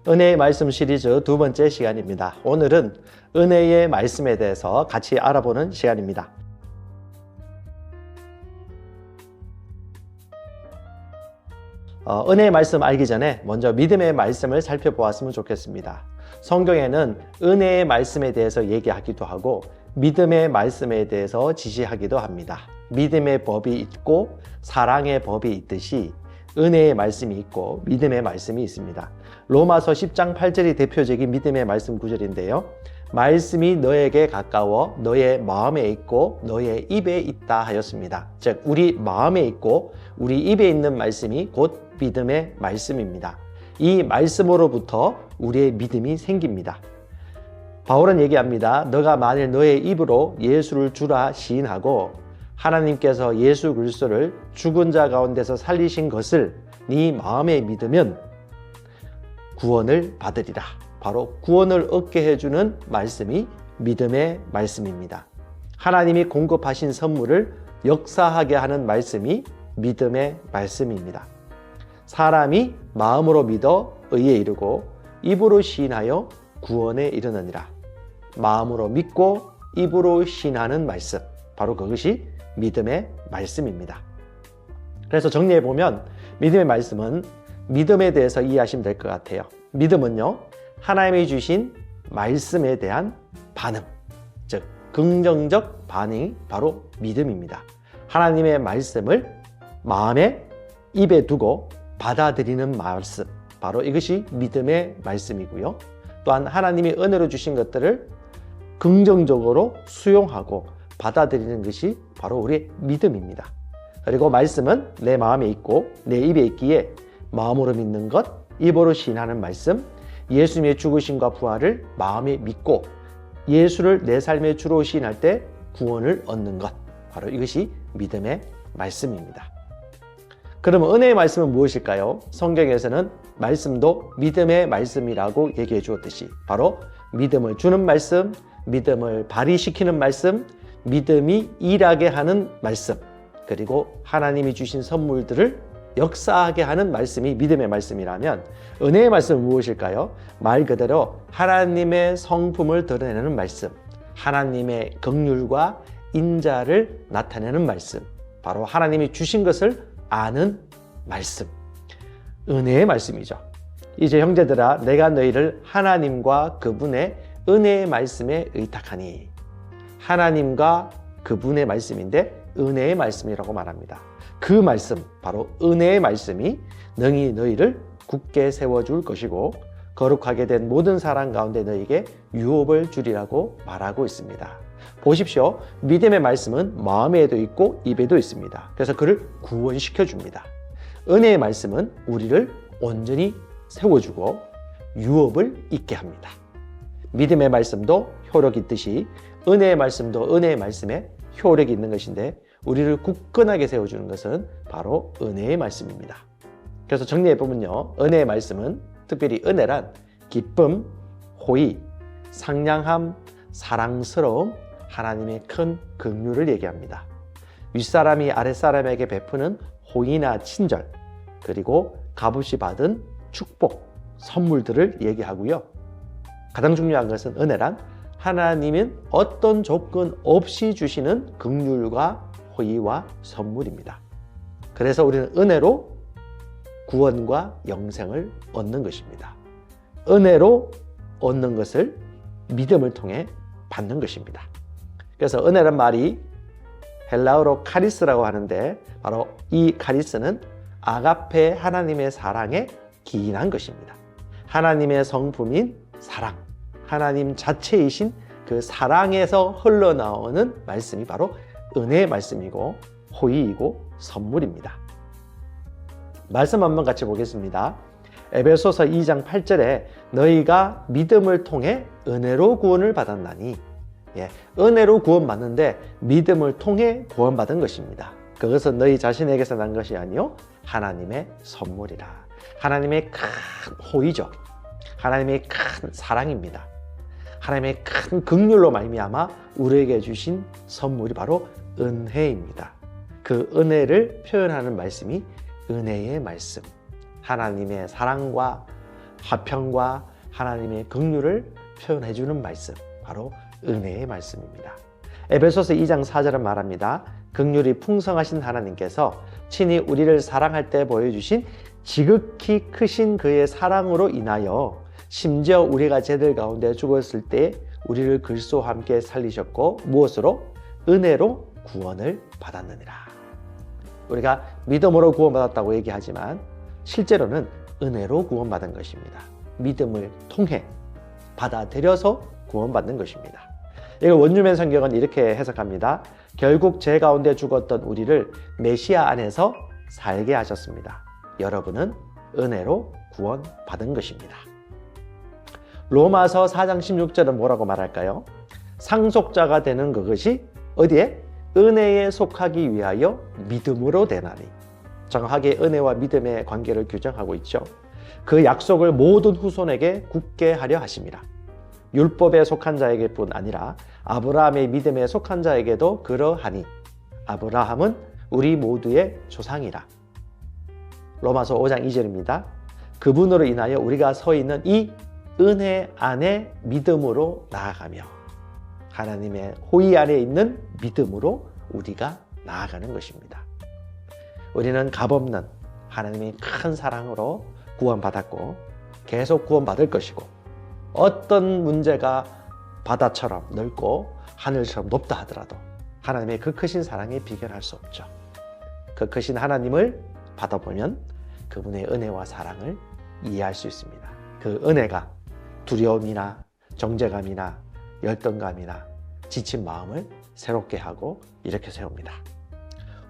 은혜의 말씀 시리즈 두 번째 시간입니다. 오늘은 은혜의 말씀에 대해서 같이 알아보는 시간입니다. 은혜의 말씀 알기 전에 먼저 믿음의 말씀을 살펴보았으면 좋겠습니다. 성경에는 은혜의 말씀에 대해서 얘기하기도 하고 믿음의 말씀에 대해서 지시하기도 합니다. 믿음의 법이 있고 사랑의 법이 있듯이 은혜의 말씀이 있고 믿음의 말씀이 있습니다. 로마서 10장 8절이 대표적인 믿음의 말씀 구절인데요. 말씀이 너에게 가까워 너의 마음에 있고 너의 입에 있다 하였습니다. 즉 우리 마음에 있고 우리 입에 있는 말씀이 곧 믿음의 말씀입니다. 이 말씀으로부터 우리의 믿음이 생깁니다. 바울은 얘기합니다. 너가 만일 너의 입으로 예수를 주라 시인하고 하나님께서 예수 그리스도를 죽은 자 가운데서 살리신 것을 네 마음에 믿으면 구원을 받으리라. 바로 구원을 얻게 해주는 말씀이 믿음의 말씀입니다. 하나님이 공급하신 선물을 역사하게 하는 말씀이 믿음의 말씀입니다. 사람이 마음으로 믿어 의에 이르고 입으로 시인하여 구원에 이르느니라. 마음으로 믿고 입으로 시인하는 말씀, 바로 그것이 믿음의 말씀입니다. 그래서 정리해 보면 믿음의 말씀은 믿음에 대해서 이해하시면 될 것 같아요. 믿음은요, 하나님이 주신 말씀에 대한 반응, 즉 긍정적 반응이 바로 믿음입니다. 하나님의 말씀을 마음에 입에 두고 받아들이는 말씀, 바로 이것이 믿음의 말씀이고요. 또한 하나님이 은혜로 주신 것들을 긍정적으로 수용하고 받아들이는 것이 바로 우리의 믿음입니다. 그리고 말씀은 내 마음에 있고 내 입에 있기에 마음으로 믿는 것, 입으로 시인하는 말씀, 예수님의 죽으심과 부활을 마음에 믿고 예수를 내 삶의 주로 시인할 때 구원을 얻는 것, 바로 이것이 믿음의 말씀입니다. 그러면 은혜의 말씀은 무엇일까요? 성경에서는 말씀도 믿음의 말씀이라고 얘기해 주었듯이 바로 믿음을 주는 말씀, 믿음을 발휘시키는 말씀, 믿음이 일하게 하는 말씀, 그리고 하나님이 주신 선물들을 역사하게 하는 말씀이 믿음의 말씀이라면 은혜의 말씀은 무엇일까요? 말 그대로 하나님의 성품을 드러내는 말씀, 하나님의 긍휼과 인자를 나타내는 말씀, 바로 하나님이 주신 것을 아는 말씀, 은혜의 말씀이죠. 이제 형제들아, 내가 너희를 하나님과 그분의 은혜의 말씀에 의탁하니, 하나님과 그분의 말씀인데 은혜의 말씀이라고 말합니다. 그 말씀, 바로 은혜의 말씀이 능히 너희를 굳게 세워줄 것이고 거룩하게 된 모든 사람 가운데 너희에게 유업을 주리라고 말하고 있습니다. 보십시오. 믿음의 말씀은 마음에도 있고 입에도 있습니다. 그래서 그를 구원시켜 줍니다. 은혜의 말씀은 우리를 온전히 세워주고 유업을 있게 합니다. 믿음의 말씀도 효력이 있듯이 은혜의 말씀도 은혜의 말씀에 효력이 있는 것인데 우리를 굳건하게 세워주는 것은 바로 은혜의 말씀입니다. 그래서 정리해보면요, 은혜의 말씀은 특별히 은혜란 기쁨, 호의, 상냥함, 사랑스러움, 하나님의 큰 긍휼을 얘기합니다. 윗사람이 아랫사람에게 베푸는 호의나 친절, 그리고 값없이 받은 축복, 선물들을 얘기하고요. 가장 중요한 것은 은혜란 하나님은 어떤 조건 없이 주시는 긍휼과 호의와 선물입니다. 그래서 우리는 은혜로 구원과 영생을 얻는 것입니다. 은혜로 얻는 것을 믿음을 통해 받는 것입니다. 그래서 은혜란 말이 헬라어로 카리스라고 하는데 바로 이 카리스는 아가페 하나님의 사랑에 기인한 것입니다. 하나님의 성품인 사랑, 하나님 자체이신 그 사랑에서 흘러나오는 말씀이 바로 은혜의 말씀이고 호의이고 선물입니다. 말씀 한번 같이 보겠습니다. 에베소서 2장 8절에 너희가 믿음을 통해 은혜로 구원을 받았나니, 은혜로 구원받는데 믿음을 통해 구원받은 것입니다. 그것은 너희 자신에게서 난 것이 아니요 하나님의 선물이라. 하나님의 큰 호의죠. 하나님의 큰 사랑입니다. 하나님의 큰 긍휼로 말미암아 우리에게 주신 선물이 바로 은혜입니다. 그 은혜를 표현하는 말씀이 은혜의 말씀, 하나님의 사랑과 화평과 하나님의 긍휼을 표현해 주는 말씀, 바로 은혜의 말씀입니다. 에베소서 2장 4절은 말합니다. 긍휼이 풍성하신 하나님께서 친히 우리를 사랑할 때 보여주신 지극히 크신 그의 사랑으로 인하여 심지어 우리가 쟤들 가운데 죽었을 때 우리를 그리스도와 함께 살리셨고 무엇으로? 은혜로 구원을 받았느니라. 우리가 믿음으로 구원받았다고 얘기하지만 실제로는 은혜로 구원받은 것입니다. 믿음을 통해 받아들여서 구원받는 것입니다. 이걸 원주민 성경은 이렇게 해석합니다. 결국 죄 가운데 죽었던 우리를 메시아 안에서 살게 하셨습니다. 여러분은 은혜로 구원받은 것입니다. 로마서 4장 16절은 뭐라고 말할까요? 상속자가 되는 그것이 어디에? 은혜에 속하기 위하여 믿음으로 되나니. 정확하게 은혜와 믿음의 관계를 규정하고 있죠. 그 약속을 모든 후손에게 굳게 하려 하심이라. 율법에 속한 자에게 뿐 아니라 아브라함의 믿음에 속한 자에게도 그러하니 아브라함은 우리 모두의 조상이라. 로마서 5장 2절입니다. 그분으로 인하여 우리가 서 있는 이 은혜 안에 믿음으로 나아가며 하나님의 호의 안에 있는 믿음으로 우리가 나아가는 것입니다. 우리는 값없는 하나님의 큰 사랑으로 구원받았고 계속 구원받을 것이고 어떤 문제가 바다처럼 넓고 하늘처럼 높다 하더라도 하나님의 그 크신 사랑에 비견할 수 없죠. 그 크신 하나님을 받아보면 그분의 은혜와 사랑을 이해할 수 있습니다. 그 은혜가 두려움이나 정죄감이나 열등감이나 지친 마음을 새롭게 하고 이렇게 세웁니다.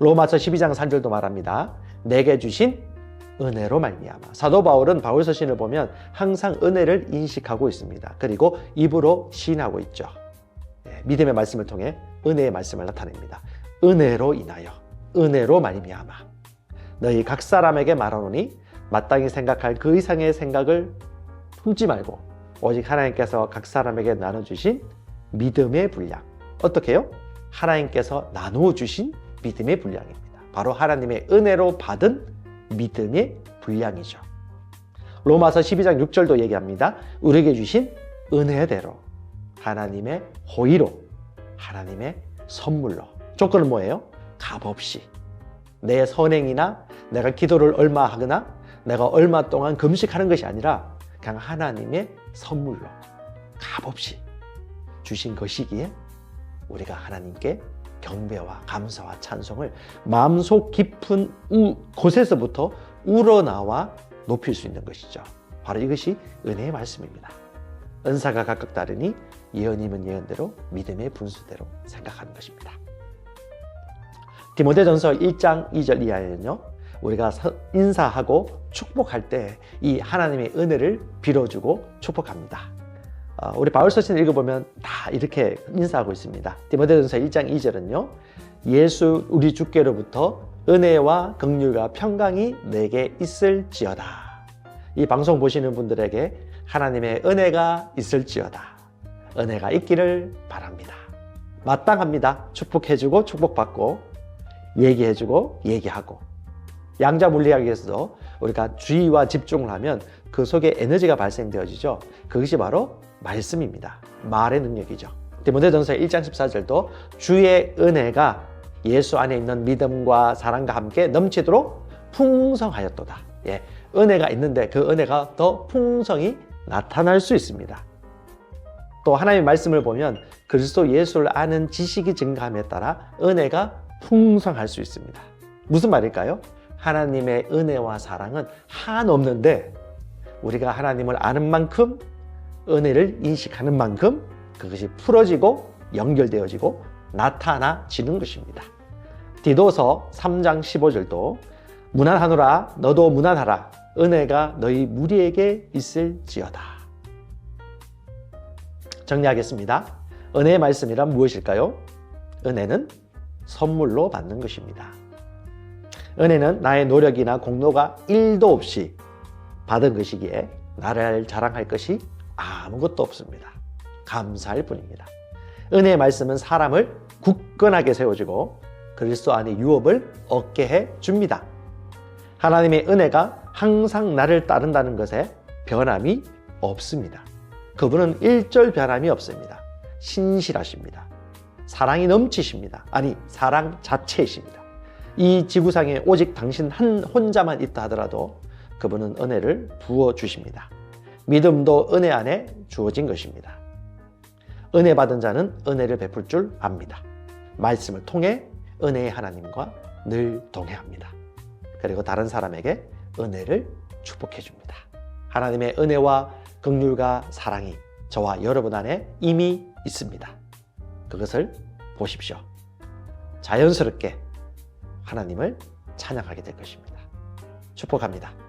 로마서 12장 3절도 말합니다. 내게 주신 은혜로 말미암아. 사도 바울은 바울 서신을 보면 항상 은혜를 인식하고 있습니다. 그리고 입으로 시인하고 있죠. 믿음의 말씀을 통해 은혜의 말씀을 나타냅니다. 은혜로 인하여, 은혜로 말미암아. 너희 각 사람에게 말하노니 마땅히 생각할 그 이상의 생각을 품지 말고 오직 하나님께서 각 사람에게 나눠주신 믿음의 분량. 어떻게 해요? 하나님께서 나누어 주신 믿음의 분량입니다. 바로 하나님의 은혜로 받은 믿음의 분량이죠. 로마서 12장 6절도 얘기합니다. 우리에게 주신 은혜대로 하나님의 호의로 하나님의 선물로. 조건은 뭐예요? 값없이 내 선행이나 내가 기도를 얼마 하거나 내가 얼마 동안 금식하는 것이 아니라 그냥 하나님의 선물로 값없이 주신 것이기에 우리가 하나님께 경배와 감사와 찬송을 마음속 깊은 곳에서부터 우러나와 높일 수 있는 것이죠. 바로 이것이 은혜의 말씀입니다. 은사가 각각 다르니 예언이면 예언대로 믿음의 분수대로 생각하는 것입니다. 디모데전서 1장 2절 이하에는요, 우리가 인사하고 축복할 때 이 하나님의 은혜를 빌어주고 축복합니다. 우리 바울 서신을 읽어보면 다 이렇게 인사하고 있습니다. 디모데전서 1장 2절은요, 예수 우리 주께로부터 은혜와 긍휼과 평강이 내게 있을지어다. 이 방송 보시는 분들에게 하나님의 은혜가 있을지어다. 은혜가 있기를 바랍니다. 마땅합니다. 축복해주고 축복받고 얘기해주고 얘기하고. 양자 물리학에서도 우리가 주의와 집중을 하면 그 속에 에너지가 발생되어지죠. 그것이 바로 말씀입니다. 말의 능력이죠. 디모데전서 1장 14절도 주의 은혜가 예수 안에 있는 믿음과 사랑과 함께 넘치도록 풍성하였도다. 예, 은혜가 있는데 그 은혜가 더 풍성히 나타날 수 있습니다. 또 하나님의 말씀을 보면 그리스도 예수를 아는 지식이 증가함에 따라 은혜가 풍성할 수 있습니다. 무슨 말일까요? 하나님의 은혜와 사랑은 한없는데 우리가 하나님을 아는 만큼 은혜를 인식하는 만큼 그것이 풀어지고 연결되어지고 나타나지는 것입니다. 디도서 3장 15절도 무난하노라 너도 무난하라 은혜가 너희 무리에게 있을지어다. 정리하겠습니다. 은혜의 말씀이란 무엇일까요? 은혜는 선물로 받는 것입니다. 은혜는 나의 노력이나 공로가 1도 없이 받은 것이기에 나를 자랑할 것이 아무것도 없습니다. 감사할 뿐입니다. 은혜의 말씀은 사람을 굳건하게 세워주고 그리스도 안에 유업을 얻게 해줍니다. 하나님의 은혜가 항상 나를 따른다는 것에 변함이 없습니다. 그분은 일절 변함이 없습니다. 신실하십니다. 사랑이 넘치십니다. 아니, 사랑 자체이십니다. 이 지구상에 오직 당신 한 혼자만 있다 하더라도 그분은 은혜를 부어주십니다. 믿음도 은혜 안에 주어진 것입니다. 은혜 받은 자는 은혜를 베풀 줄 압니다. 말씀을 통해 은혜의 하나님과 늘 동행합니다. 그리고 다른 사람에게 은혜를 축복해 줍니다. 하나님의 은혜와 긍휼과 사랑이 저와 여러분 안에 이미 있습니다. 그것을 보십시오. 자연스럽게 하나님을 찬양하게 될 것입니다. 축복합니다.